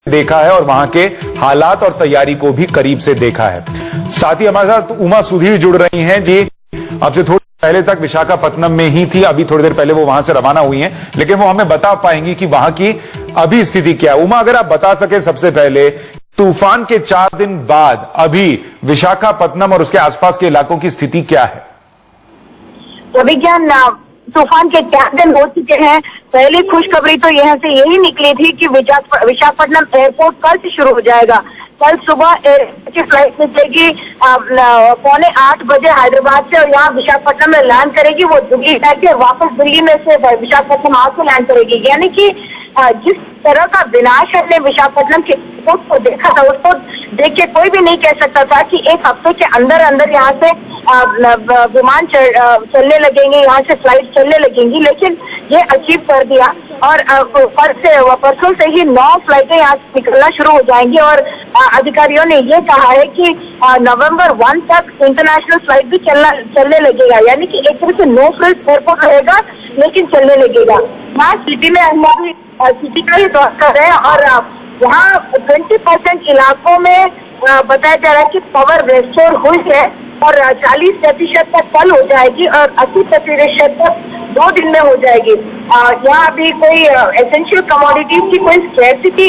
देखा है और वहां के हालात और तैयारी को भी करीब से देखा है। साथ ही हमारे साथ उमा सुधीर जुड़ रही हैं जी। अब से थोड़ी पहले तक विशाखापत्तनम में ही थी, अभी थोड़ी देर पहले वो वहां से रवाना हुई हैं, लेकिन वो हमें बता पाएंगी कि वहां की अभी स्थिति क्या है। उमा, अगर आप बता सके सबसे पहले, तूफान के 4 दिन बाद अभी विशाखापत्तनम और उसके आसपास के इलाकों की स्थिति क्या है? विज्ञान तूफान के 4 दिन हो चुके हैं। पहली खुशखबरी तो यहाँ से यही निकली थी कि विशाखापट्टनम एयरपोर्ट कल से शुरू हो जाएगा। कल सुबह की फ्लाइट निकलेगी 7:45 बजे हैदराबाद से और यहाँ विशाखापट्टनम में लैंड करेगी। वो दिल्ली जाके वापस दिल्ली में से विशाखापट्टनम आज से लैंड करेगी। यानी कि जिस तरह का विनाश हमने विशाखापट्टनम के एयरपोर्ट को देखा था, उसको देख के कोई भी नहीं कह सकता था कि एक हफ्ते के अंदर अंदर यहाँ से विमान चलने लगेंगे, यहाँ से फ्लाइट चलने लगेंगी, लेकिन ये अचीव कर दिया। और परसों से ही 9 फ्लाइटें यहाँ से निकलना शुरू हो जाएंगी और अधिकारियों ने ये कहा है कि नवंबर 1 तक इंटरनेशनल फ्लाइट भी चलने लगेगा। यानी कि एक तरह से नो फ्रिल्स एयरपोर्ट रहेगा, लेकिन चलने लगेगा। यहाँ सिटी में हम अभी सिटी का ही दौर कर रहे हैं और यहाँ 20% इलाकों में बताया जा रहा है कि पावर रेस्टोर हुई है और 40% तक कल हो जाएगी और 80% तक 2 दिन में हो जाएगी। यहाँ अभी कोई एसेंशियल कमोडिटीज की कोई स्कैर्सिटी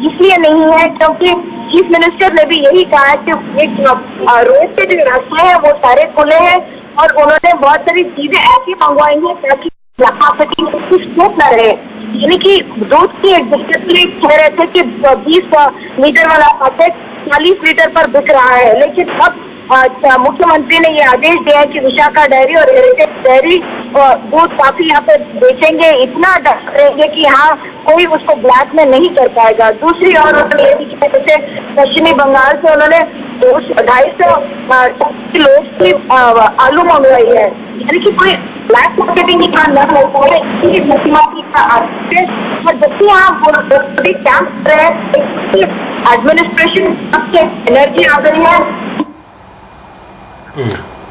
इसलिए नहीं है क्योंकि चीफ मिनिस्टर ने भी यही कहा है कि एक रोड के जो रास्ते हैं वो सारे खुले हैं और उन्होंने बहुत सारी चीजें ऐसी मंगवाई हैं ताकि कुछ स्टॉप न रहे। यानी कि दूध की एक डिस्ट्रिक्टली कह रहे थे कि 20 लीटर वाला पैकेट 40 लीटर पर बिक रहा है, लेकिन अब मुख्यमंत्री ने ये आदेश दिया है कि विशाखा डेयरी और हेरिटेज डेयरी दूध काफी यहाँ पे बेचेंगे, इतना डरेंगे कि यहाँ कोई उसको ब्लैक में नहीं कर पाएगा। दूसरी ओर उन्होंने ये भी किया, जैसे पश्चिमी बंगाल से उन्होंने 250 किलो की आलू मंगवाई है। यानी कि कोई ब्लैक मार्केटिंग का न हो पाए, इसकी मुख्यमंत्री का आदेश है। और जबकि यहाँ कैंप रहे एडमिनिस्ट्रेशन से एनर्जी आ गई है।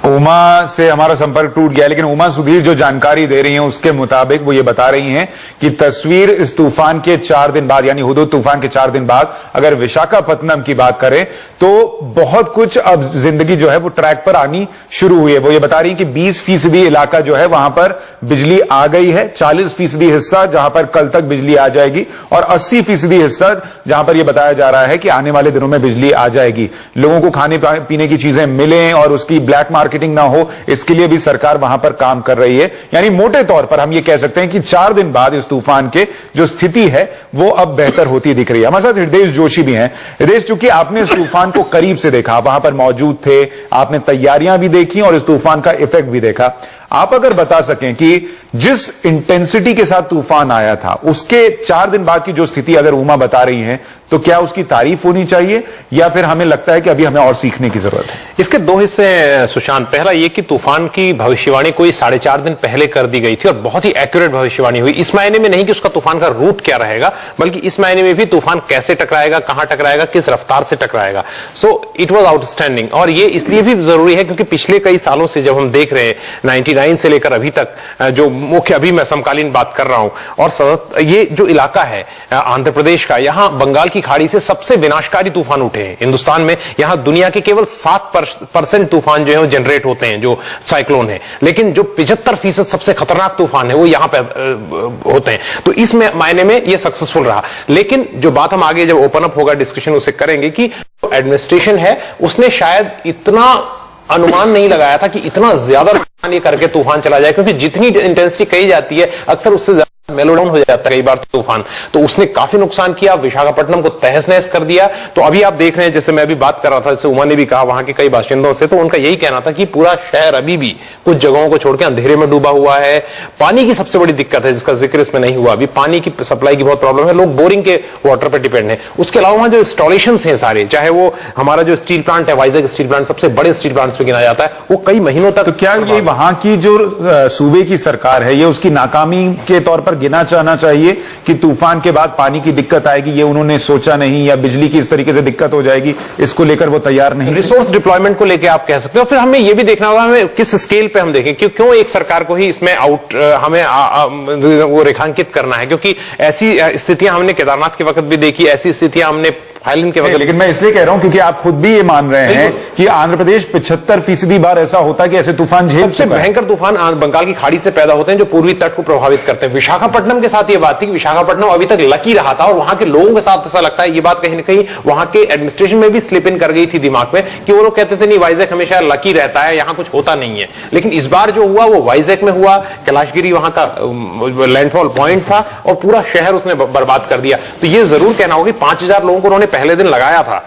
उमा से हमारा संपर्क टूट गया, लेकिन उमा सुधीर जो जानकारी दे रही हैं उसके मुताबिक वो ये बता रही हैं कि तस्वीर इस तूफान के 4 दिन बाद, यानी हुदूद तूफान के 4 दिन बाद अगर विशाखापत्तनम की बात करें तो बहुत कुछ अब जिंदगी जो है वो ट्रैक पर आनी शुरू हुई है। वो ये बता रही हैं कि 20% इलाका जो है वहां पर बिजली आ गई है, 40% हिस्सा जहां पर कल तक बिजली आ जाएगी और 80% हिस्सा जहां पर यह बताया जा रहा है कि आने वाले दिनों में बिजली आ जाएगी। लोगों को खाने पीने की चीजें मिलें और उसकी ब्लैक मार्केटिंग ना हो, इसके लिए भी सरकार वहां पर काम कर रही है। यानी मोटे तौर पर हम ये कह सकते हैं कि 4 दिन बाद इस तूफान के जो स्थिति है वो अब बेहतर होती दिख रही है। हमारे साथ हृदय जोशी भी हैं। हृदय, चूंकि आपने इस तूफान को करीब से देखा, वहां पर मौजूद थे, आपने तैयारियां भी देखी और इस तूफान का इफेक्ट भी देखा, आप अगर बता सकें कि जिस इंटेंसिटी के साथ तूफान आया था उसके 4 दिन बाद की जो स्थिति अगर उमा बता रही हैं, तो क्या उसकी तारीफ होनी चाहिए या फिर हमें लगता है कि अभी हमें और सीखने की जरूरत है? इसके 2 हिस्से हैं सुशांत। पहला ये कि तूफान की भविष्यवाणी कोई 4.5 दिन पहले कर दी गई थी और बहुत ही एक्यूरेट भविष्यवाणी हुई। इस मायने में नहीं कि उसका तूफान का रूट क्या रहेगा, बल्कि इस मायने में भी तूफान कैसे टकराएगा, कहां टकराएगा, किस रफ्तार से टकराएगा। So it was outstanding. और ये इसलिए भी जरूरी है क्योंकि पिछले कई सालों से जब हम देख रहे हैं 99 से लेकर अभी तक, जो मुख्य अभी मैं समकालीन बात कर रहा हूं, और ये जो इलाका है आंध्र प्रदेश का, यहां बंगाल की खाड़ी से सबसे विनाशकारी तूफान उठे हैं हिंदुस्तान में। यहां दुनिया के केवल 7% तूफान जो है वो जनरेट होते हैं, जो साइक्लोन है, लेकिन जो 75% सबसे खतरनाक तूफान है वो यहां पे होते हैं। तो इस मायने में ये सक्सेसफुल रहा। लेकिन जो बात हम आगे जब ओपन अप होगा डिस्कशन उसे करेंगे कि एडमिनिस्ट्रेशन है उसने शायद इतना अनुमान नहीं लगाया था कि इतना ज्यादा नुकसान ये करके तूफान चला जाए, क्योंकि जितनी इंटेंसिटी कही जाती है अक्सर उससे ज्यादा मेलोडाउन हो जाता है कई बार तूफान। तो उसने काफी नुकसान किया, विशाखापट्टनम को तहस नहस कर दिया। तो अभी आप देख रहे हैं, जैसे मैं अभी बात कर रहा था, जैसे उमा ने भी कहा वहां के कई बाशिंदों से, तो उनका यही कहना था कि पूरा शहर अभी भी कुछ जगहों को छोड़ के अंधेरे में डूबा हुआ है। पानी की सबसे बड़ी दिक्कत है जिसका जिक्र इसमें नहीं हुआ, अभी पानी की सप्लाई की बहुत प्रॉब्लम है, लोग बोरिंग के वाटर पर डिपेंड है। उसके अलावा वहां जो इंस्टॉलेशन है सारे, चाहे वो हमारा जो स्टील प्लांट है, वाइजैक स्टील प्लांट सबसे बड़े स्टील प्लांट्स में गिना जाता है, वो कई महीनों तक। तो क्या ये वहां की जो सूबे की सरकार है ये उसकी नाकामी के तौर पर गिना जाना चाहिए कि तूफान के बाद पानी की दिक्कत आएगी, ये उन्होंने सोचा नहीं, या बिजली की इस तरीके से दिक्कत हो जाएगी, इसको लेकर वो तैयार नहीं? रिसोर्स डिप्लॉयमेंट को लेकर आप कह सकते हो। फिर हमें यह भी देखना होगा हमें किस स्केल पे हम देखें, क्यों एक सरकार को ही इसमें हमें वो रेखांकित करना है, क्योंकि ऐसी स्थितियां हमने केदारनाथ के वक्त भी देखी, ऐसी स्थितियां हमने थाईलैंड के वक्त। लेकिन मैं इसलिए कह रहा हूं क्योंकि आप खुद भी ये मान रहे हैं कि आंध्र प्रदेश 75% बार ऐसा होता है कि ऐसे तूफान झेल सबसे भयंकर तूफान बंगाल की खाड़ी से पैदा होते हैं जो पूर्वी तट को प्रभावित करते हैं। विशाखापट्टनम के साथ ये बात थी कि विशाखापट्टनम अभी तक लकी रहा था और वहां के लोगों के साथ ऐसा लगता है, ये बात कहीं ना कहीं वहां के एडमिनिस्ट्रेशन में भी स्लिप इन कर गई थी दिमाग में कि वो लोग कहते थे नहीं वाइजैक हमेशा लकी रहता है, यहां कुछ होता नहीं है। लेकिन इस बार जो हुआ वो वाइजैक में हुआ, कैलाशगिरी वहां का लैंडफॉल पॉइंट था और पूरा शहर उसने बर्बाद कर दिया। तो ये जरूर कहना होगा कि 5000 लोगों को उन्होंने पहले दिन लगाया था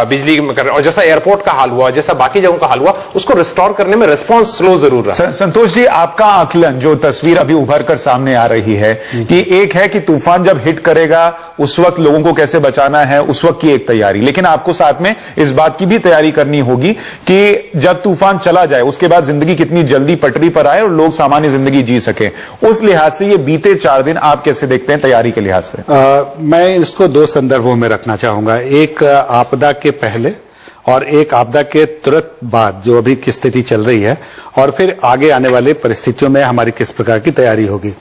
बिजली में कर, और जैसा एयरपोर्ट का हाल हुआ, जैसा बाकी जगहों का हाल हुआ, उसको रिस्टोर करने में रिस्पांस स्लो जरूर रहा। संतोष जी, आपका आकलन, जो तस्वीर अभी उभर कर सामने आ रही है कि एक है कि तूफान जब हिट करेगा उस वक्त लोगों को कैसे बचाना है, उस वक्त की एक तैयारी, लेकिन आपको साथ में इस बात की भी तैयारी करनी होगी कि जब तूफान चला जाए उसके बाद जिंदगी कितनी जल्दी पटरी पर आए और लोग सामान्य जिंदगी जी सके। उस लिहाज से ये बीते 4 दिन आप कैसे देखते हैं तैयारी के लिहाज से? मैं इसको 2 संदर्भों में रखना चाहूंगा, एक आपदा के पहले और एक आपदा के तुरंत बाद जो अभी की स्थिति चल रही है, और फिर आगे आने वाले परिस्थितियों में हमारी किस प्रकार की तैयारी होगी।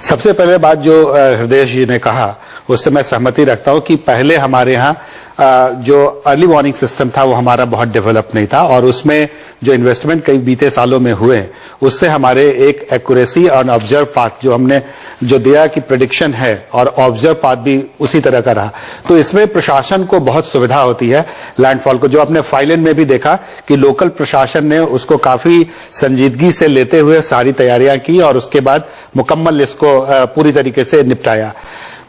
सबसे पहले बात जो हृदय जी ने कहा उससे मैं सहमति रखता हूं कि पहले हमारे यहाँ जो अर्ली वार्निंग सिस्टम था वो हमारा बहुत डेवलप नहीं था, और उसमें जो इन्वेस्टमेंट कई बीते सालों में हुए उससे हमारे एक एक्यूरेसी और ऑब्जर्व पाथ जो हमने जो दिया कि प्रेडिक्शन है और ऑब्जर्व पाथ भी उसी तरह का रहा। तो इसमें प्रशासन को बहुत सुविधा होती है लैंडफॉल को, जो आपने फाइलन में भी देखा कि लोकल प्रशासन ने उसको काफी संजीदगी से लेते हुए सारी तैयारियां की और उसके बाद मुकम्मल इसको पूरी तरीके से निपटाया।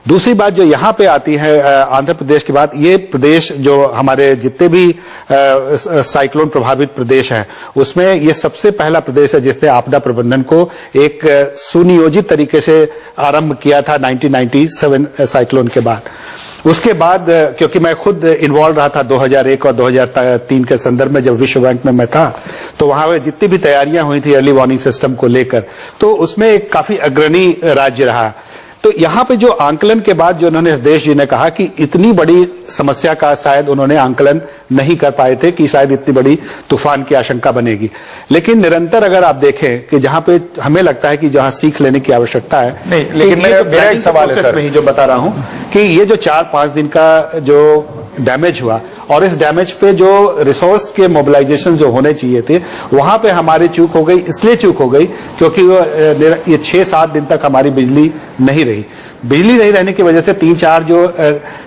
दूसरी बात जो यहां पे आती है आंध्र प्रदेश की बात, ये प्रदेश जो हमारे जितने भी साइक्लोन प्रभावित प्रदेश हैं उसमें ये सबसे पहला प्रदेश है जिसने आपदा प्रबंधन को एक सुनियोजित तरीके से आरंभ किया था 1997 साइक्लोन के बाद। उसके बाद क्योंकि मैं खुद इन्वॉल्व रहा था 2001 और 2003 के संदर्भ में, जब विश्व बैंक में मैं था, तो वहां जितनी भी तैयारियां हुई थी अर्ली वार्निंग सिस्टम को लेकर, तो उसमें एक काफी अग्रणी राज्य रहा। तो यहां पे जो आंकलन के बाद जो उन्होंने हृदय जी ने कहा कि इतनी बड़ी समस्या का शायद उन्होंने आंकलन नहीं कर पाए थे कि शायद इतनी बड़ी तूफान की आशंका बनेगी, लेकिन निरंतर अगर आप देखें कि जहां पे हमें लगता है कि जहां सीख लेने की आवश्यकता है, नहीं, लेकिन मेरा एक सवाल है सर, जो बता रहा हूं कि ये जो 4-5 दिन का जो डैमेज हुआ और इस डैमेज पे जो रिसोर्स के मोबिलाइजेशन जो होने चाहिए थे वहां पे हमारी चूक हो गई। इसलिए चूक हो गई क्योंकि ये 6-7 दिन तक हमारी बिजली नहीं रही। बिजली नहीं रहने की वजह से 3-4 जो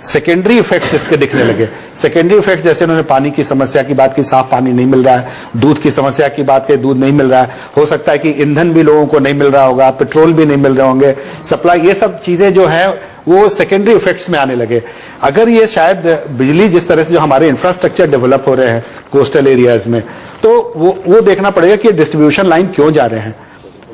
सेकेंडरी इफेक्ट्स इसके दिखने लगे। सेकेंडरी इफेक्ट्स जैसे उन्होंने पानी की समस्या की बात की, साफ पानी नहीं मिल रहा है, दूध की समस्या की बात की, दूध नहीं मिल रहा है, हो सकता है कि ईंधन भी लोगों को नहीं मिल रहा होगा, पेट्रोल भी नहीं मिल रहे होंगे, सप्लाई, ये सब चीजें जो है वो सेकेंडरी इफेक्ट्स में आने लगे। अगर ये शायद बिजली जिस तरह से जो हमारे इंफ्रास्ट्रक्चर डेवलप हो रहे हैं कोस्टल एरियाज में, तो वो देखना पड़ेगा कि डिस्ट्रीब्यूशन लाइन क्यों जा रहे हैं।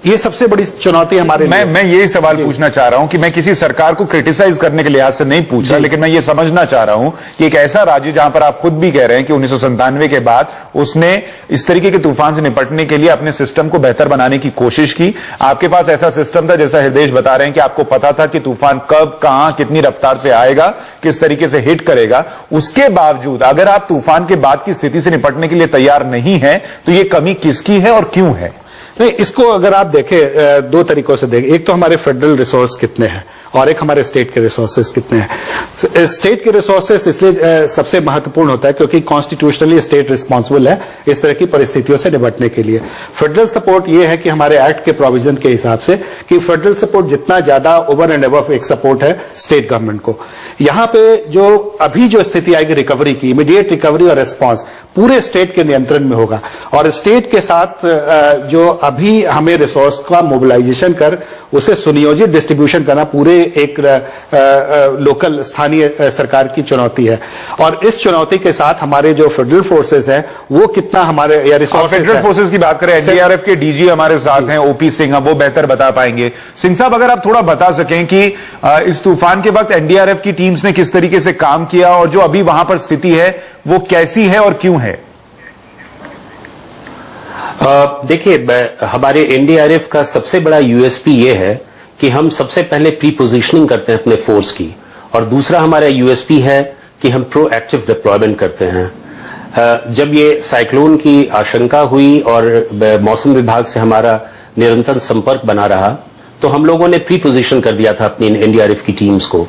ये सबसे बड़ी चुनौती हमारे लिए। मैं यही सवाल पूछना चाह रहा हूं कि मैं किसी सरकार को क्रिटिसाइज करने के लिहाज से नहीं पूछ रहा, लेकिन मैं ये समझना चाह रहा हूं कि एक ऐसा राज्य जहां पर आप खुद भी कह रहे हैं कि 1997 के बाद उसने इस तरीके के तूफान से निपटने के लिए अपने सिस्टम को बेहतर बनाने की कोशिश की। आपके पास ऐसा सिस्टम था, जैसा हृदय बता रहे हैं, कि आपको पता था कि तूफान कब, कहां, कितनी रफ्तार से आएगा, किस तरीके से हिट करेगा। उसके बावजूद अगर आप तूफान के बाद की स्थिति से निपटने के लिए तैयार नहीं है तो ये कमी किसकी है और क्यों है? नहीं, इसको अगर आप देखें 2 तरीकों से देखें। एक तो हमारे फेडरल रिसोर्स कितने हैं और एक हमारे स्टेट के रिसोर्सेज कितने हैं। स्टेट के रिसोर्सेज इसलिए सबसे महत्वपूर्ण होता है क्योंकि कॉन्स्टिट्यूशनली स्टेट रिस्पांसिबल है इस तरह की परिस्थितियों से निपटने के लिए। फेडरल सपोर्ट ये है कि हमारे एक्ट के प्रोविजन के हिसाब से कि फेडरल सपोर्ट जितना ज्यादा ओवर एंड अबव एक सपोर्ट है स्टेट गवर्नमेंट को। यहां पे जो अभी जो स्थिति आएगी रिकवरी की, इमीडिएट रिकवरी और रिस्पांस पूरे स्टेट के नियंत्रण में होगा, और स्टेट के साथ जो अभी हमें रिसोर्स का मोबिलाइजेशन कर उसे सुनियोजित डिस्ट्रीब्यूशन करना पूरे एक लोकल स्थानीय सरकार की चुनौती है। और इस चुनौती के साथ हमारे जो फेडरल फोर्सेस हैं वो कितना हमारे या रिसोर्सेज, फेडरल फोर्सेस की बात करें, एनडीआरएफ के डीजी हमारे साथ हैं ओपी सिंह, वो बेहतर बता पाएंगे। सिंह साहब, अगर आप थोड़ा बता सकें कि इस तूफान के वक्त एनडीआरएफ की टीम्स ने किस तरीके से काम किया और जो अभी वहां पर स्थिति है वो कैसी है और क्यों है? देखिए, हमारे एनडीआरएफ का सबसे बड़ा यूएसपी ये है कि हम सबसे पहले प्री पोजीशनिंग करते हैं अपने फोर्स की, और दूसरा हमारा यूएसपी है कि हम प्रोएक्टिव डिप्लॉयमेंट करते हैं। जब ये साइक्लोन की आशंका हुई और मौसम विभाग से हमारा निरंतर संपर्क बना रहा, तो हम लोगों ने प्री पोजीशन कर दिया था अपनी एनडीआरएफ की टीम्स को।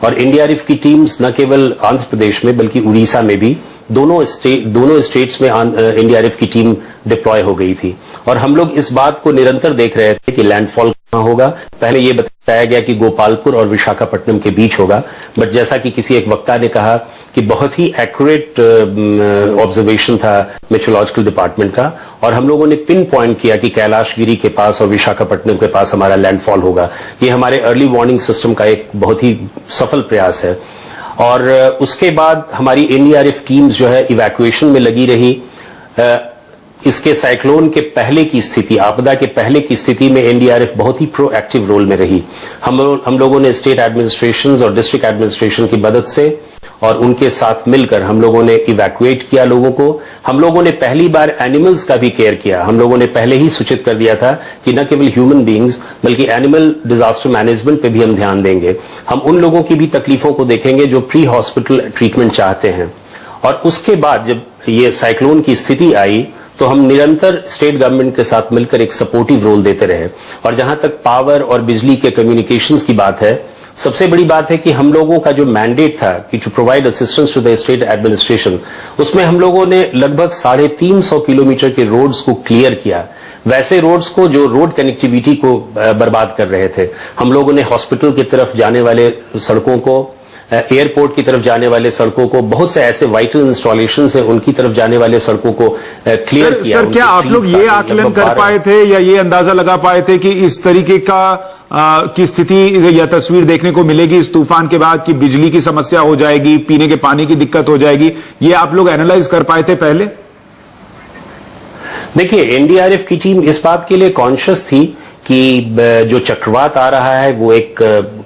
और एनडीआरएफ की टीम्स न केवल आंध्र प्रदेश में बल्कि उड़ीसा में भी दोनों स्टेट्स में एनडीआरएफ की टीम डिप्लॉय हो गई थी। और हम लोग इस बात को निरंतर देख रहे थे कि लैंडफॉल कहां होगा। पहले ये बताया गया कि गोपालपुर और विशाखापट्टनम के बीच होगा, बट जैसा कि किसी एक वक्ता ने कहा कि बहुत ही एक्यूरेट ऑब्जर्वेशन था मेट्रोलॉजिकल डिपार्टमेंट का, और हम लोगों ने पिन पॉइंट किया कि कैलाशगिरी के पास और विशाखापट्टनम के पास हमारा लैंडफॉल होगा। ये हमारे अर्ली वार्निंग सिस्टम का एक बहुत ही सफल प्रयास है। और उसके बाद हमारी एनडीआरएफ टीम्स जो है इवैक्यूएशन में लगी रही। इसके साइक्लोन के पहले की स्थिति, आपदा के पहले की स्थिति में एनडीआरएफ बहुत ही प्रोएक्टिव रोल में रही। हम लोगों ने स्टेट एडमिनिस्ट्रेशंस और डिस्ट्रिक्ट एडमिनिस्ट्रेशन की मदद से और उनके साथ मिलकर हम लोगों ने इवैक्यूएट किया लोगों को। हम लोगों ने पहली बार एनिमल्स का भी केयर किया। हम लोगों ने पहले ही सूचित कर दिया था कि न केवल ह्यूमन बीइंग्स बल्कि एनिमल डिजास्टर मैनेजमेंट पे भी हम ध्यान देंगे। हम उन लोगों की भी तकलीफों को देखेंगे जो प्री हॉस्पिटल ट्रीटमेंट चाहते हैं। और उसके बाद जब ये साइक्लोन की स्थिति आई तो हम निरंतर स्टेट गवर्नमेंट के साथ मिलकर एक सपोर्टिव रोल देते रहे। और जहां तक पावर और बिजली के कम्युनिकेशंस की बात है, सबसे बड़ी बात है कि हम लोगों का जो मैंडेट था कि to provide assistance to the state administration, उसमें हम लोगों ने लगभग 350 किलोमीटर के रोड्स को क्लियर किया। वैसे रोड्स को जो रोड कनेक्टिविटी को बर्बाद कर रहे थे। हम लोगों ने हॉस्पिटल की तरफ जाने वाले सड़कों को, एयरपोर्ट की तरफ जाने वाले सड़कों को, बहुत से ऐसे वाइटल इंस्टॉलेशन है उनकी तरफ जाने वाले सड़कों को क्लियर किया। सर, क्या आप लोग ये आकलन कर पाए थे या ये अंदाजा लगा पाए थे कि इस तरीके की स्थिति या तस्वीर देखने को मिलेगी इस तूफान के बाद, कि बिजली की समस्या हो जाएगी, पीने के पानी की दिक्कत हो जाएगी? ये आप लोग एनालाइज कर पाए थे पहले? देखिए, एनडीआरएफ की टीम इस बात के लिए कॉन्शियस थी कि जो चक्रवात आ रहा है वो एक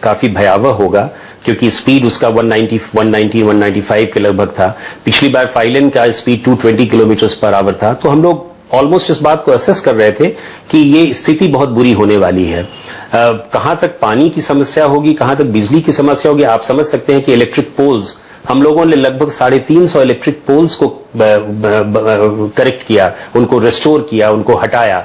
काफी भयावह होगा, क्योंकि स्पीड उसका 195 के लगभग था। पिछली बार फाइलिन का स्पीड 220 किलोमीटर पर आवर था। तो हम लोग ऑलमोस्ट इस बात को असेस कर रहे थे कि ये स्थिति बहुत बुरी होने वाली है। कहां तक पानी की समस्या होगी, कहां तक बिजली की समस्या होगी, आप समझ सकते हैं कि इलेक्ट्रिक पोल्स, हम लोगों ने लगभग 350 इलेक्ट्रिक पोल्स को करेक्ट किया, उनको रिस्टोर किया, उनको हटाया।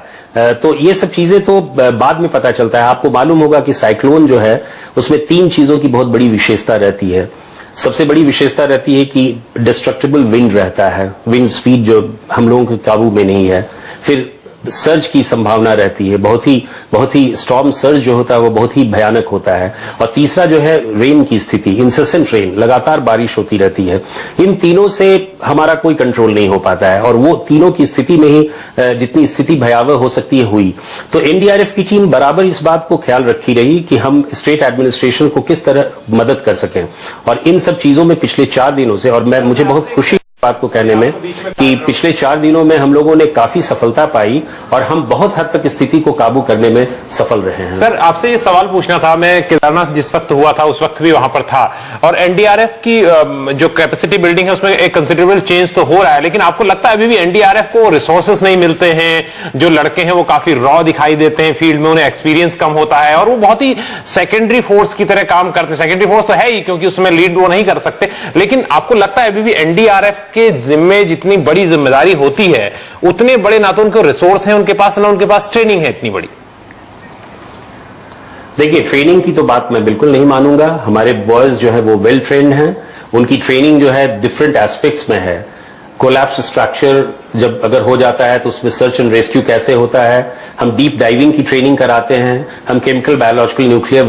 तो ये सब चीजें तो बाद में पता चलता है। आपको मालूम होगा कि साइक्लोन जो है उसमें 3 चीजों की बहुत बड़ी विशेषता रहती है। सबसे बड़ी विशेषता रहती है कि डिस्ट्रक्टिबल विंड रहता है, विंड स्पीड जो हम लोगों के काबू में नहीं है। फिर सर्ज की संभावना रहती है, बहुत ही स्टॉर्म सर्ज जो होता है वो बहुत ही भयानक होता है। और तीसरा जो है रेन की स्थिति, इंसेसेंट रेन, लगातार बारिश होती रहती है। इन तीनों से हमारा कोई कंट्रोल नहीं हो पाता है, और वो तीनों की स्थिति में ही जितनी स्थिति भयावह हो सकती है हुई। तो एनडीआरएफ की टीम बराबर इस बात को ख्याल रखी रही कि हम स्टेट एडमिनिस्ट्रेशन को किस तरह मदद कर सकें। और इन सब चीजों में पिछले 4 दिनों से, और मुझे बहुत खुशी बात को कहने में कि पिछले 4 दिनों में हम लोगों ने काफी सफलता पाई और हम बहुत हद तक स्थिति को काबू करने में सफल रहे हैं। सर, आपसे ये सवाल पूछना था, मैं केदारनाथ जिस वक्त हुआ था उस वक्त भी वहां पर था, और एनडीआरएफ की जो कैपेसिटी बिल्डिंग है उसमें एक कंसिडरेबल चेंज तो हो रहा है, लेकिन आपको लगता है अभी भी एनडीआरएफ को रिसोर्सेज नहीं मिलते हैं? जो लड़के हैं वो काफी रॉ दिखाई देते हैं फील्ड में, उन्हें एक्सपीरियंस कम होता है और वो बहुत ही सेकेंडरी फोर्स की तरह काम करते हैं। सेकेंडरी फोर्स तो है ही क्योंकि उसमें लीड वो नहीं कर सकते, लेकिन आपको लगता है अभी भी एनडीआरएफ के जिम्मे जितनी बड़ी जिम्मेदारी होती है उतने बड़े ना तो उनके रिसोर्स हैं उनके पास, ना उनके पास ट्रेनिंग है इतनी बड़ी? देखिए, ट्रेनिंग की तो बात मैं बिल्कुल नहीं मानूंगा। हमारे बॉयज जो है वो वेल ट्रेन्ड हैं। उनकी ट्रेनिंग जो है डिफरेंट एस्पेक्ट्स में है। कोलैप्स स्ट्रक्चर जब अगर हो जाता है तो उसमें सर्च एंड रेस्क्यू कैसे होता है, हम डीप डाइविंग की ट्रेनिंग कराते हैं, हम केमिकल, बायोलॉजिकल, न्यूक्लियर,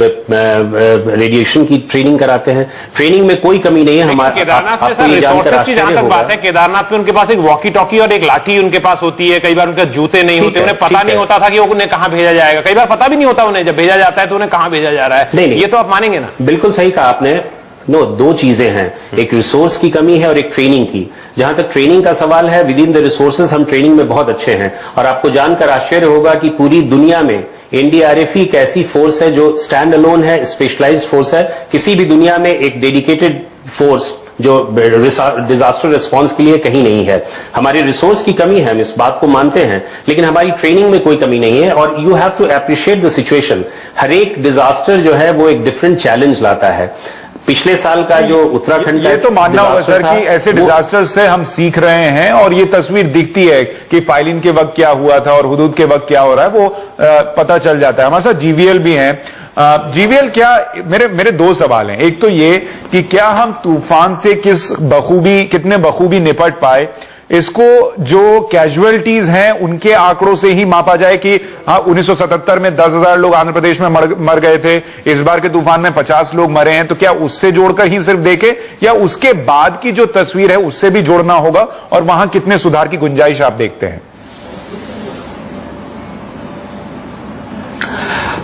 रेडिएशन की ट्रेनिंग कराते हैं। ट्रेनिंग में कोई कमी नहीं है। हमारे केदारनाथ में सर रिसोर्सेज की जहां तक बात है, केदारनाथ में उनके पास एक वॉकी टॉकी और एक लाठी उनके पास होती है। कई बार उनके जूते नहीं होते, उन्हें पता नहीं होता था कि उन्हें कहां भेजा जाएगा। कई बार पता भी नहीं होता उन्हें, जब भेजा जाता है तो उन्हें कहां भेजा जा रहा है। नहीं, ये तो आप मानेंगे ना? बिल्कुल सही कहा आपने। दो चीजें हैं, एक रिसोर्स की कमी है और एक ट्रेनिंग की। जहां तक ट्रेनिंग का सवाल है, विद इन द रिसोर्सेज हम ट्रेनिंग में बहुत अच्छे हैं। और आपको जानकर आश्चर्य होगा कि पूरी दुनिया में एनडीआरएफ ही एक ऐसी फोर्स है जो स्टैंड अलोन है, स्पेशलाइज्ड फोर्स है। किसी भी दुनिया में एक डेडिकेटेड फोर्स जो डिजास्टर रिस्पांस के लिए कहीं नहीं है। हमारी रिसोर्स की कमी है, हम इस बात को मानते हैं, लेकिन हमारी ट्रेनिंग में कोई कमी नहीं है। और you have to appreciate the situation. हर एक डिजास्टर जो है वो एक डिफरेंट चैलेंज लाता है। पिछले साल का जो उत्तराखंड ये तो मानना होगा सर कि ऐसे डिजास्टर से हम सीख रहे हैं और ये तस्वीर दिखती है कि फाइलिन के वक्त क्या हुआ था और हुदूद के वक्त क्या हो रहा है, वो पता चल जाता है। हमारे साथ जीवीएल भी हैं। जीवीएल, क्या मेरे दो सवाल हैं। एक तो ये कि क्या हम तूफान से कितने बखूबी निपट पाए, इसको जो कैजुअलिटीज हैं उनके आंकड़ों से ही मापा जाए कि हाँ 1977 में 10,000 लोग आंध्र प्रदेश में मर गए थे, इस बार के तूफान में 50 लोग मरे हैं, तो क्या उससे जोड़कर ही सिर्फ देखें या उसके बाद की जो तस्वीर है उससे भी जोड़ना होगा और वहां कितने सुधार की गुंजाइश आप देखते हैं?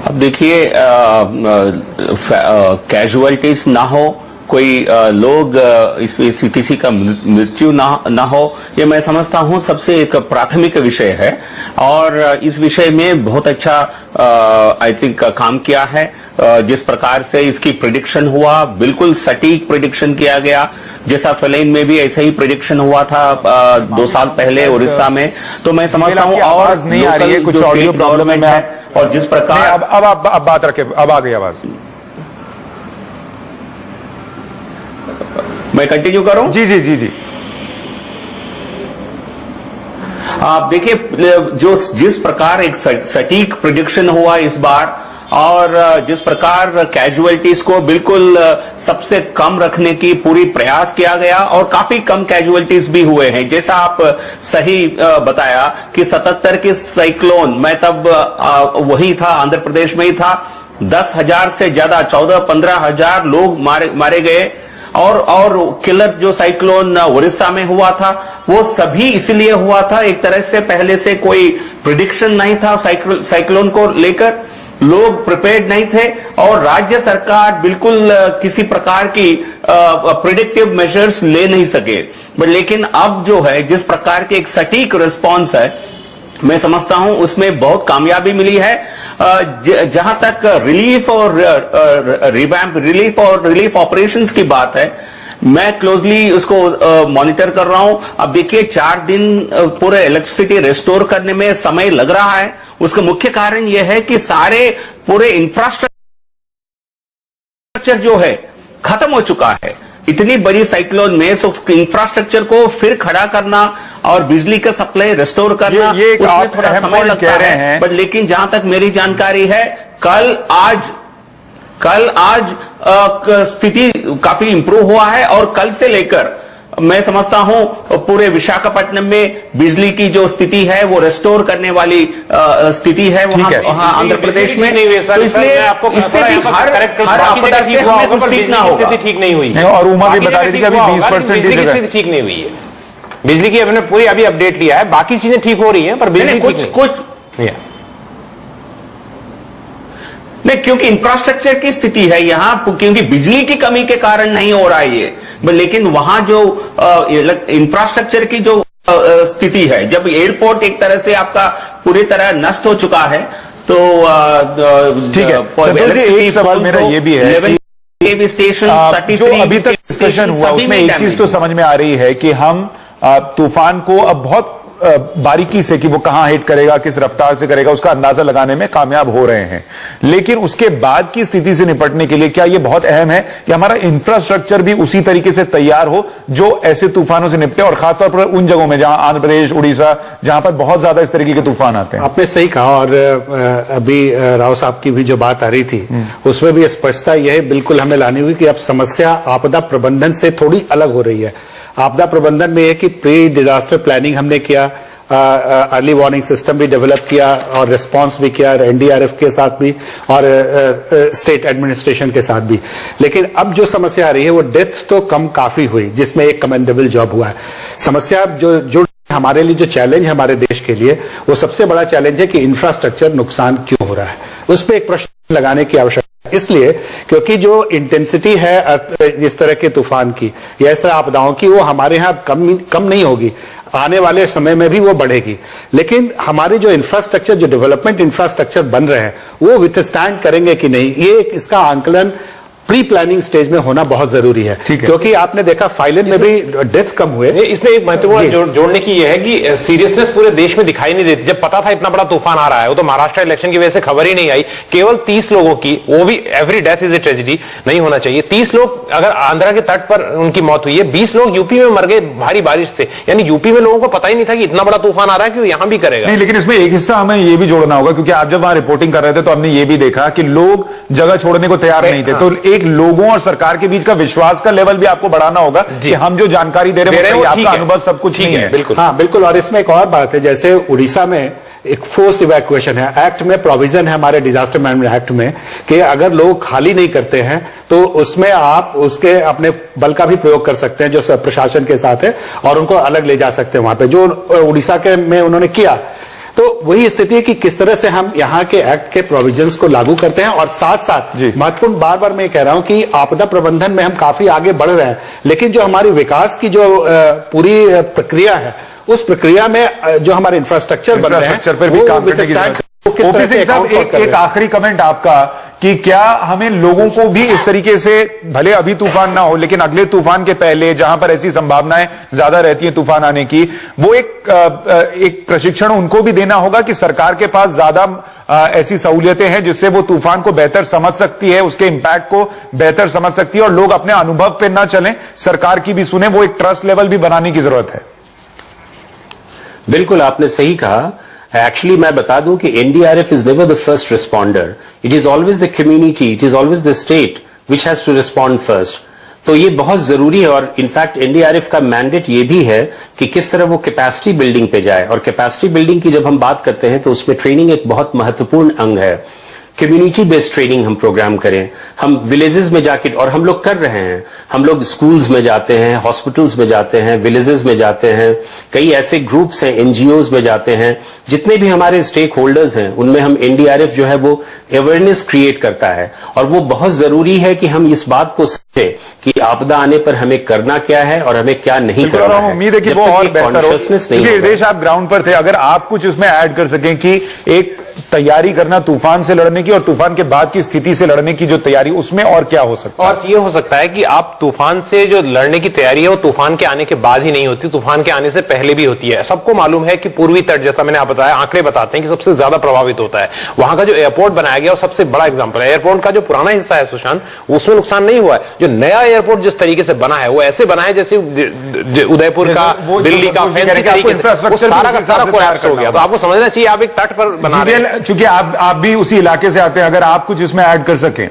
अब देखिए, कैजुअलिटीज ना हो, कोई लोग किसी का मृत्यु ना हो, ये मैं समझता हूं सबसे एक प्राथमिक विषय है। और इस विषय में बहुत अच्छा आई थिंक काम किया है। जिस प्रकार से इसकी प्रेडिक्शन हुआ, बिल्कुल सटीक प्रेडिक्शन किया गया, जैसा फेलाइन में भी ऐसा ही प्रेडिक्शन हुआ था 2 साल पहले उड़ीसा में। तो मैं समझता हूं और नहीं आ रही है, कुछ ऑडियो प्रॉब्लम है और जिस प्रकार अब बात रखे, अब आ गई आवाज। मैं कंटिन्यू करूं? जी जी जी जी। आप देखिए, जिस प्रकार एक सटीक प्रेडिक्शन हुआ इस बार और जिस प्रकार कैजुअलिटीज को बिल्कुल सबसे कम रखने की पूरी प्रयास किया गया और काफी कम कैजुअलिटीज भी हुए हैं। जैसा आप सही बताया कि 77 की साइक्लोन, मैं तब वही था, आंध्र प्रदेश में ही था, 10,000 से ज्यादा 14-15 हजार लोग मारे गए। और किलर जो साइक्लोन उड़ीसा में हुआ था वो सभी इसलिए हुआ था, एक तरह से पहले से कोई प्रिडिक्शन नहीं था साइक्लोन को लेकर, लोग प्रिपेयर्ड नहीं थे और राज्य सरकार बिल्कुल किसी प्रकार की प्रिडिक्टिव मेजर्स ले नहीं सके। लेकिन अब जो है जिस प्रकार के एक सटीक रिस्पांस है, मैं समझता हूं उसमें बहुत कामयाबी मिली है। जहां तक रिलीफ और रिलीफ ऑपरेशंस की बात है, मैं क्लोजली उसको मॉनिटर कर रहा हूं। अब देखिए, 4 दिन पूरे इलेक्ट्रिसिटी रिस्टोर करने में समय लग रहा है। उसका मुख्य कारण यह है कि सारे पूरे इंफ्रास्ट्रक्चर जो है खत्म हो चुका है। इतनी बड़ी साइक्लोन में इंफ्रास्ट्रक्चर को फिर खड़ा करना और बिजली का सप्लाई रिस्टोर करना, उसमें थोड़ा समय लगता है। बट लेकिन जहां तक मेरी जानकारी है, कल आज स्थिति काफी इंप्रूव हुआ है और कल से लेकर मैं समझता हूं पूरे विशाखापट्टनम में बिजली की जो स्थिति है वो रिस्टोर करने वाली स्थिति है वहां आंध्र प्रदेश में। तो इसलिए इससे भी हर आपदा से हमें कुछ सीखना होगा। स्थिति ठीक नहीं हुई और उमा भी बता रही थी कि अभी 20% की स्थिति ठीक नहीं हुई है। बिजली की हमने पूरी अभी अपडेट लिया है, बाकी चीजें ठीक हो रही हैं पर बिजली कुछ नहीं, क्योंकि इंफ्रास्ट्रक्चर की स्थिति है यहां, क्योंकि बिजली की कमी के कारण नहीं हो रहा है ये। लेकिन वहां जो इंफ्रास्ट्रक्चर की जो स्थिति है, जब एयरपोर्ट एक तरह से आपका पूरी तरह नष्ट हो चुका है, तो ठीक है। एक सवाल मेरा ये भी है कि स्टेशन जो अभी तक डिस्कशन हुआ उसमें एक चीज तो समझ में आ रही है कि हम तूफान को अब बहुत बारीकी से कि वो कहां हिट करेगा, किस रफ्तार से करेगा, उसका अंदाजा लगाने में कामयाब हो रहे हैं। लेकिन उसके बाद की स्थिति से निपटने के लिए क्या ये बहुत अहम है कि हमारा इंफ्रास्ट्रक्चर भी उसी तरीके से तैयार हो जो ऐसे तूफानों से निपटे, और खासतौर पर उन जगहों में जहां आंध्र प्रदेश, उड़ीसा, जहां पर बहुत ज्यादा इस तरीके के तूफान आते हैं। आपने सही कहा। और अभी राव साहब की भी जो बात आ रही थी उसमें भी स्पष्टता यह बिल्कुल हमें लानी हुई कि अब समस्या आपदा प्रबंधन से थोड़ी अलग हो रही है। आपदा प्रबंधन में है कि प्री डिजास्टर प्लानिंग हमने किया, अर्ली वार्निंग सिस्टम भी डेवलप किया और रिस्पांस भी किया एनडीआरएफ के साथ भी और स्टेट एडमिनिस्ट्रेशन के साथ भी। लेकिन अब जो समस्या आ रही है वो डेथ तो कम काफी हुई, जिसमें एक कमेंडेबल जॉब हुआ है। समस्या जो हमारे लिए जो चैलेंज है हमारे देश के लिए, वो सबसे बड़ा चैलेंज है कि इंफ्रास्ट्रक्चर नुकसान क्यों हो रहा है। उस पर एक प्रश्न लगाने की आवश्यकता इसलिए क्योंकि जो इंटेंसिटी है इस तरह के तूफान की या ऐसे आपदाओं की, वो हमारे यहाँ कम नहीं होगी, आने वाले समय में भी वो बढ़ेगी। लेकिन हमारे जो इंफ्रास्ट्रक्चर, जो डेवलपमेंट इंफ्रास्ट्रक्चर बन रहे हैं, वो विथस्टैंड करेंगे कि नहीं, ये इसका आंकलन प्री प्लानिंग स्टेज में होना बहुत जरूरी है, क्योंकि आपने देखा फाइलेट में भी डेथ कम हुए। इसमें एक महत्वपूर्ण जोड़ने की यह है कि सीरियसनेस पूरे देश में दिखाई नहीं देती। जब पता था इतना बड़ा तूफान आ रहा है, वो तो महाराष्ट्र इलेक्शन की वजह से खबर ही नहीं आई। केवल 30 लोगों की, वो भी every death is a tragedy, नहीं होना चाहिए। 30 लोग अगर आंध्रा के तट पर उनकी मौत हुई है, 20 लोग यूपी में मर गए भारी बारिश से, यानी यूपी में लोगों को पता ही नहीं था कि इतना बड़ा तूफान आ रहा है कि वो यहां भी करेगा। नहीं, लेकिन इसमें एक हिस्सा हमें ये भी जोड़ना होगा, क्योंकि आप जब वहां रिपोर्टिंग कर रहे थे तो हमने ये भी देखा कि लोग जगह छोड़ने को तैयार नहीं थे। तो एक लोगों और सरकार के बीच का विश्वास का लेवल भी आपको बढ़ाना होगा कि हम जो जानकारी दे रहे हैं, आपका अनुभव सब कुछ नहीं है। बिल्कुल, हाँ बिल्कुल। और इसमें एक और बात है, जैसे उड़ीसा में एक फोर्स्ड इवैक्यूएशन है, एक्ट में प्रोविजन है हमारे डिजास्टर मैनेजमेंट एक्ट में कि अगर लोग खाली नहीं करते हैं तो उसमें आप उसके अपने बल का भी प्रयोग कर सकते हैं जो प्रशासन के साथ है, और उनको अलग ले जा सकते हैं वहां पे, जो उड़ीसा के में उन्होंने किया। तो वही स्थिति है कि किस तरह से हम यहाँ के एक्ट के प्रोविजंस को लागू करते हैं, और साथ साथ महत्वपूर्ण बार बार मैं कह रहा हूं कि आपदा प्रबंधन में हम काफी आगे बढ़ रहे हैं, लेकिन जो हमारी विकास की जो पूरी प्रक्रिया है, उस प्रक्रिया में जो हमारे इंफ्रास्ट्रक्चर बन रहे हैं, पर भी काम करने की जरूरत है। ओपी सिंह साहब, एक आखिरी कमेंट आपका कि क्या हमें लोगों को भी इस तरीके से, भले अभी तूफान ना हो लेकिन अगले तूफान के पहले जहां पर ऐसी संभावनाएं ज्यादा रहती हैं तूफान आने की, वो एक प्रशिक्षण उनको भी देना होगा कि सरकार के पास ज्यादा ऐसी सहूलियतें हैं जिससे वो तूफान को बेहतर समझ सकती है, उसके इम्पैक्ट को बेहतर समझ सकती है, और लोग अपने अनुभव पे ना चलें, सरकार की भी सुने, वो एक ट्रस्ट लेवल भी बनाने की जरूरत है। बिल्कुल, आपने सही कहा। एक्चुअली मैं बता दूं कि NDRF is never the first responder, it is always the community, it is always the state which has to respond first. तो ये बहुत जरूरी है, और इनफैक्ट एनडीआरएफ का मैंडेट ये भी है कि किस तरह वो कैपेसिटी बिल्डिंग पे जाए, और कैपेसिटी बिल्डिंग की जब हम बात करते हैं तो उसमें ट्रेनिंग एक बहुत महत्वपूर्ण अंग है। कम्युनिटी बेस्ड ट्रेनिंग हम प्रोग्राम करें, हम विलेजेस में जाके, और हम लोग कर रहे हैं, हम लोग स्कूल्स में जाते हैं, हॉस्पिटल्स में जाते हैं, विलेजेस में जाते हैं, कई ऐसे ग्रुप्स हैं, एनजीओज में जाते हैं, जितने भी हमारे स्टेक होल्डर्स हैं उनमें हम एनडीआरएफ जो है वो अवेयरनेस क्रिएट करता है। और वो बहुत जरूरी है कि हम इस बात को समझें कि आपदा आने पर हमें करना क्या है और हमें क्या नहीं करना है। उम्मीद है कि वो और बेहतर हो, क्योंकि देश आप ग्राउंड पर थे, अगर आप कुछ इसमें ऐड कर सकें कि एक तैयारी करना तूफान से लड़ने की और तूफान के बाद की स्थिति से लड़ने की जो तैयारी, उसमें और क्या हो सकता है? और ये हो सकता है कि आप तूफान से जो लड़ने की तैयारी है वो तूफान के आने के बाद ही नहीं होती, तूफान के आने से पहले भी होती है। सबको मालूम है कि पूर्वी तट, जैसा मैंने आप बताया, आंकड़े बताते हैं कि सबसे ज्यादा प्रभावित होता है। वहां का जो एयरपोर्ट बनाया गया वो सबसे बड़ा एग्जाम्पल है। एयरपोर्ट का जो पुराना हिस्सा है सुशांत, उसमें नुकसान नहीं हुआ है। जो नया एयरपोर्ट जिस तरीके से बना है वो ऐसे बना है जैसे उदयपुर का, दिल्ली का, फैंसी तरीके से वो सारा का सारा कोलैप्स हो गया। तो आपको समझना चाहिए आप एक तट पर बना रहे हैं। चूंकि आप भी उसी इलाके से आते हैं, अगर आप कुछ इसमें ऐड कर सकें।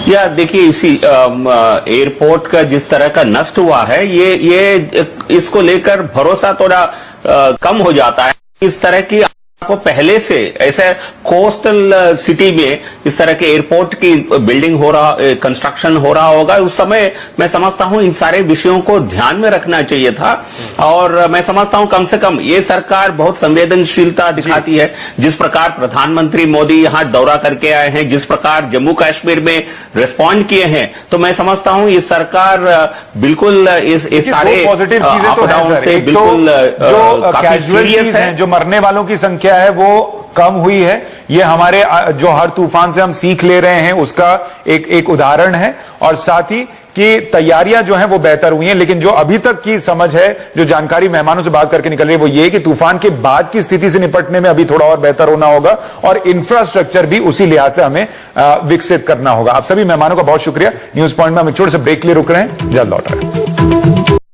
या देखिए, इसी एयरपोर्ट का जिस तरह का नष्ट हुआ है, ये इसको लेकर भरोसा थोड़ा कम हो जाता है। इस तरह की को पहले से ऐसे कोस्टल सिटी में इस तरह के एयरपोर्ट की बिल्डिंग हो रहा, कंस्ट्रक्शन हो रहा होगा, उस समय मैं समझता हूं इन सारे विषयों को ध्यान में रखना चाहिए था। और मैं समझता हूं कम से कम ये सरकार बहुत संवेदनशीलता दिखाती है। जिस प्रकार प्रधानमंत्री मोदी यहां दौरा करके आए हैं, जिस प्रकार जम्मू कश्मीर में रिस्पॉन्ड किए हैं, तो मैं समझता हूं ये सरकार बिल्कुल इस सारे आपदाओं से बिल्कुल काफी सीरियस है। जो मरने वालों की संख्या है वो कम हुई है, ये हमारे जो हर तूफान से हम सीख ले रहे हैं उसका एक उदाहरण है। और साथ ही कि तैयारियां जो हैं वो बेहतर हुई हैं, लेकिन जो अभी तक की समझ है, जो जानकारी मेहमानों से बात करके निकल रही है, वो ये कि तूफान के बाद की स्थिति से निपटने में अभी थोड़ा और बेहतर होना होगा, और इंफ्रास्ट्रक्चर भी उसी लिहाज से हमें विकसित करना होगा। आप सभी मेहमानों का बहुत शुक्रिया। न्यूज पॉइंट में हम एक छोटे से ब्रेक के लिए रुक रहे हैं, जल्द लौट रहे हैं।